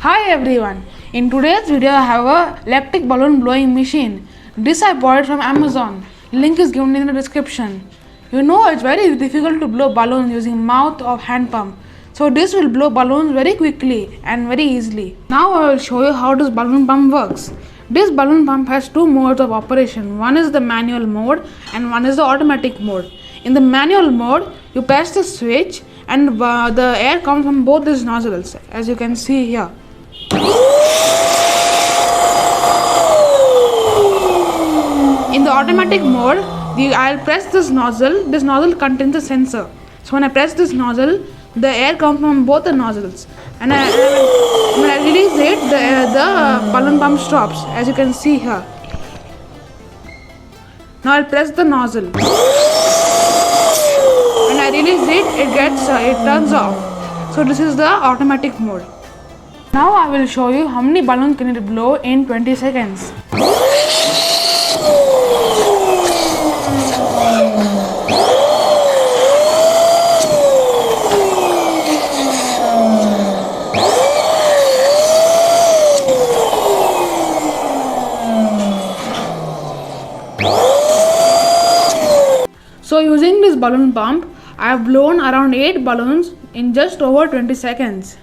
Hi everyone, in today's video I have a electric balloon blowing machine. This I bought it from Amazon. Link is given in the description. You know it's very difficult to blow balloons using mouth or hand pump. So this will blow balloons very quickly and very easily. Now I will show you how this balloon pump works. This balloon pump has two modes of operation. One is the manual mode and one is the automatic mode. In the manual mode, you press the switch and the air comes from both these nozzles, as you can see here. In the automatic mode, I'll press this nozzle. This nozzle contains a sensor. So when I press this nozzle, the air comes from both the nozzles. And when I release it, the balloon pump stops, as you can see here. Now I'll press the nozzle. When I release it, it turns off. So this is the automatic mode. Now I will show you how many balloons can it blow in 20 seconds. So using this balloon pump, I have blown around 8 balloons in just over 20 seconds.